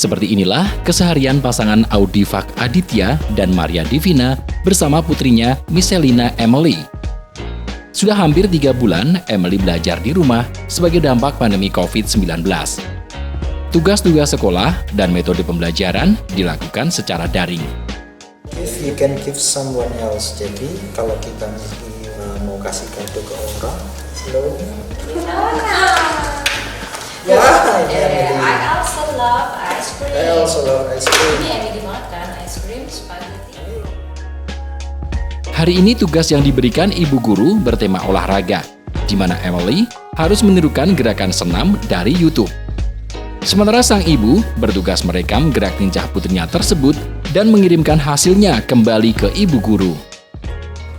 Seperti inilah keseharian pasangan Audifak Aditya dan Maria Divina bersama putrinya Miselina Emily. Sudah hampir 3 bulan Emily belajar di rumah sebagai dampak pandemi COVID-19. Tugas-tugas sekolah dan metode pembelajaran dilakukan secara daring. If you can give someone else, jadi kalau kita mau kasih kado ke orang, I also love ice cream. I also love ice cream. Ini Emily banget kan, ice cream, spaghetti. Hari ini tugas yang diberikan ibu guru bertema olahraga, di mana Emily harus menirukan gerakan senam dari YouTube. Sementara sang ibu bertugas merekam gerak lincah putrinya tersebut dan mengirimkan hasilnya kembali ke ibu guru.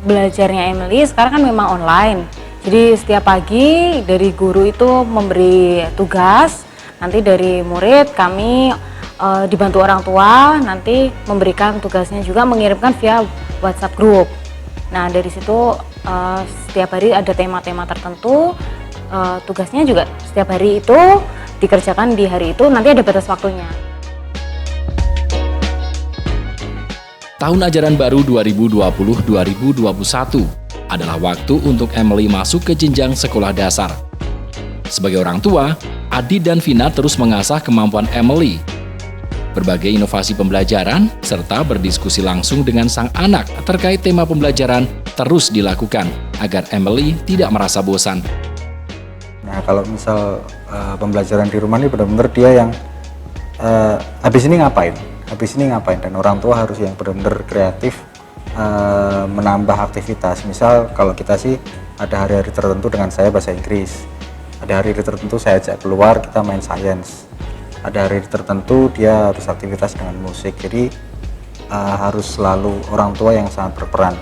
Belajarnya Emily sekarang kan memang online. Jadi setiap pagi dari guru itu memberi tugas, nanti dari murid kami dibantu orang tua, nanti memberikan tugasnya juga mengirimkan via WhatsApp group. Nah dari situ setiap hari ada tema-tema tertentu, tugasnya juga setiap hari itu dikerjakan di hari itu, nanti ada batas waktunya. Tahun ajaran baru 2020-2021 adalah waktu untuk Emily masuk ke jenjang sekolah dasar. Sebagai orang tua, Adi dan Vina terus mengasah kemampuan Emily. Berbagai inovasi pembelajaran serta berdiskusi langsung dengan sang anak terkait tema pembelajaran terus dilakukan agar Emily tidak merasa bosan. Nah kalau misal pembelajaran di rumah ini benar-benar dia yang habis ini ngapain, dan orang tua harus yang benar-benar kreatif menambah aktivitas. Misal kalau kita sih ada hari-hari tertentu dengan saya bahasa Inggris, ada hari-hari tertentu saya ajak keluar kita main sains, ada hari tertentu dia harus aktivitas dengan musik. Jadi harus selalu orang tua yang sangat berperan.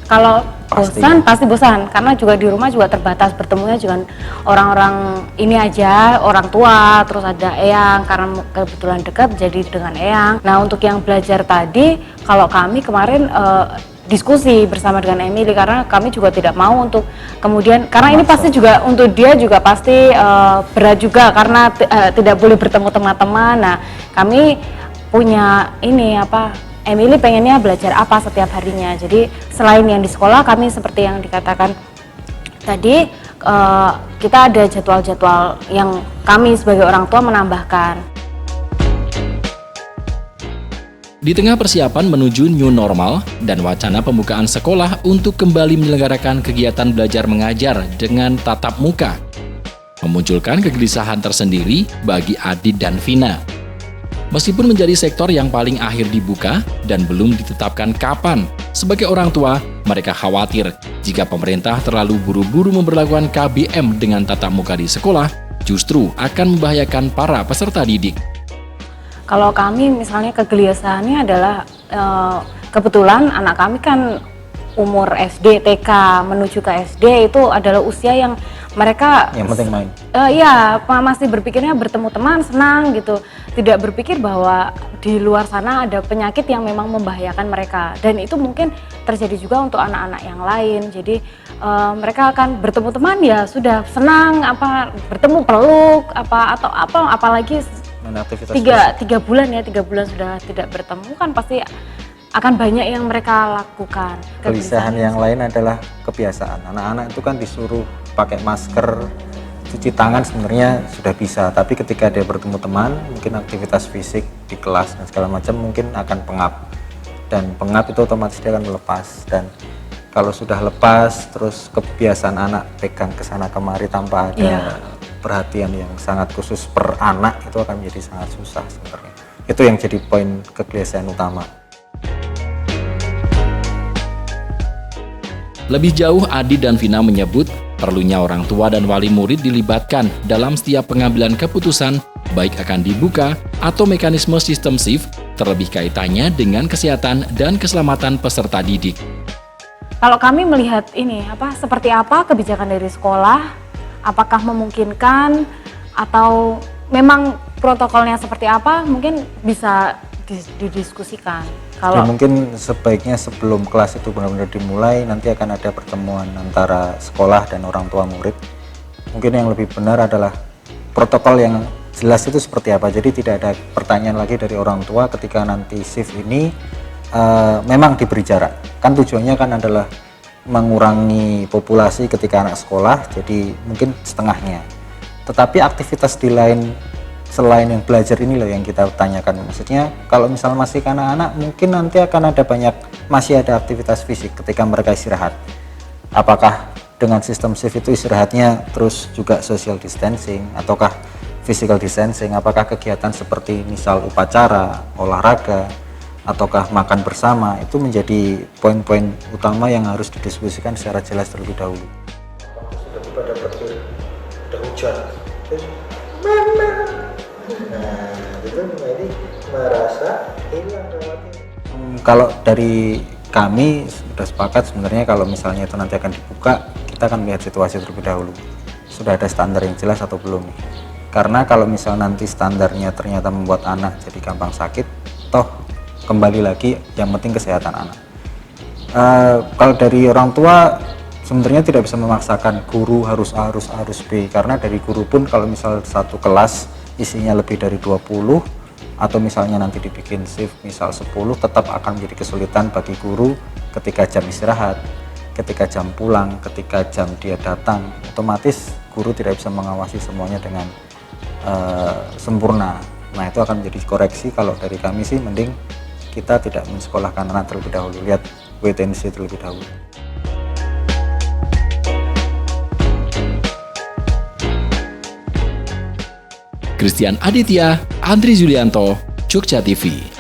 Kalau bosan pasti bosan, karena juga di rumah juga terbatas, bertemunya juga orang-orang ini aja, orang tua, terus ada eyang, karena kebetulan dekat jadi dengan eyang. Nah untuk yang belajar tadi, kalau kami kemarin diskusi bersama dengan Emily, karena kami juga tidak mau untuk kemudian, karena ini pasti juga untuk dia juga pasti berat juga, karena tidak boleh bertemu teman-teman. Nah kami punya ini Emily pengennya belajar apa setiap harinya. Jadi selain yang di sekolah, kami seperti yang dikatakan tadi, kita ada jadwal-jadwal yang kami sebagai orang tua menambahkan. Di tengah persiapan menuju new normal dan wacana pembukaan sekolah untuk kembali menyelenggarakan kegiatan belajar mengajar dengan tatap muka, memunculkan kegelisahan tersendiri bagi Adi dan Vina. Meskipun menjadi sektor yang paling akhir dibuka dan belum ditetapkan kapan, sebagai orang tua, mereka khawatir jika pemerintah terlalu buru-buru memberlakukan KBM dengan tatap muka di sekolah, justru akan membahayakan para peserta didik. Kalau kami misalnya kegelisahannya adalah kebetulan anak kami kan umur SD, TK menuju ke SD itu adalah usia yang mereka yang penting main. Iya, masih berpikirnya bertemu teman senang gitu. Tidak berpikir bahwa di luar sana ada penyakit yang memang membahayakan mereka. Dan itu mungkin terjadi juga untuk anak-anak yang lain. Jadi mereka akan bertemu teman ya sudah senang bertemu peluk apalagi tiga bulan sudah tidak bertemu kan pasti akan banyak yang mereka lakukan. Kegelisahan yang lain adalah kebiasaan. Anak-anak itu kan disuruh pakai masker, cuci tangan sebenarnya sudah bisa, tapi ketika dia bertemu teman, mungkin aktivitas fisik di kelas dan segala macam mungkin akan pengap. Dan pengap itu otomatis dia akan melepas. Dan kalau sudah lepas, terus kebiasaan anak pegang ke sana kemari tanpa ada perhatian yang sangat khusus per anak, itu akan menjadi sangat susah sebenarnya. Itu yang jadi poin kegelisahan utama. Lebih jauh, Adi dan Vina menyebut perlunya orang tua dan wali murid dilibatkan dalam setiap pengambilan keputusan, baik akan dibuka atau mekanisme sistem shift, terlebih kaitannya dengan kesehatan dan keselamatan peserta didik. Kalau kami melihat ini, seperti apa kebijakan dari sekolah, apakah memungkinkan atau memang protokolnya seperti apa, mungkin bisa didiskusikan. Ya, mungkin sebaiknya sebelum kelas itu benar-benar dimulai, nanti akan ada pertemuan antara sekolah dan orang tua murid. Mungkin yang lebih benar adalah protokol yang jelas itu seperti apa. Jadi tidak ada pertanyaan lagi dari orang tua ketika nanti shift ini memang diberi jarak. Kan tujuannya kan adalah mengurangi populasi ketika anak sekolah, jadi mungkin setengahnya. Tetapi aktivitas di lain selain yang belajar ini loh yang kita tanyakan. Maksudnya kalau misalnya masih ke anak-anak, mungkin nanti akan ada masih ada aktivitas fisik ketika mereka istirahat. Apakah dengan sistem shift itu istirahatnya terus juga social distancing, ataukah physical distancing, apakah kegiatan seperti misal upacara, olahraga, ataukah makan bersama, itu menjadi poin-poin utama yang harus didiskusikan secara jelas terlebih dahulu. Sudah pada berpikir, udah hujan, terus mama, nah itu menjadi merasa hilang rawatnya. Kalau dari kami sudah sepakat sebenarnya kalau misalnya itu nanti akan dibuka, kita akan melihat situasi terlebih dahulu. Sudah ada standar yang jelas atau belum? Karena kalau misal nanti standarnya ternyata membuat anak jadi gampang sakit, toh kembali lagi yang penting kesehatan anak. Kalau dari orang tua sebenarnya tidak bisa memaksakan guru harus A, harus B, karena dari guru pun kalau misal satu kelas isinya lebih dari 20 atau misalnya nanti dibikin shift misal 10, tetap akan menjadi kesulitan bagi guru ketika jam istirahat, ketika jam pulang, ketika jam dia datang. Otomatis guru tidak bisa mengawasi semuanya dengan sempurna. Nah itu akan menjadi koreksi. Kalau dari kami sih mending kita tidak mensekolahkan anak terlebih dahulu, lihat wait and see terlebih dahulu. Christian Aditya, Andri Julianto, Jogja TV.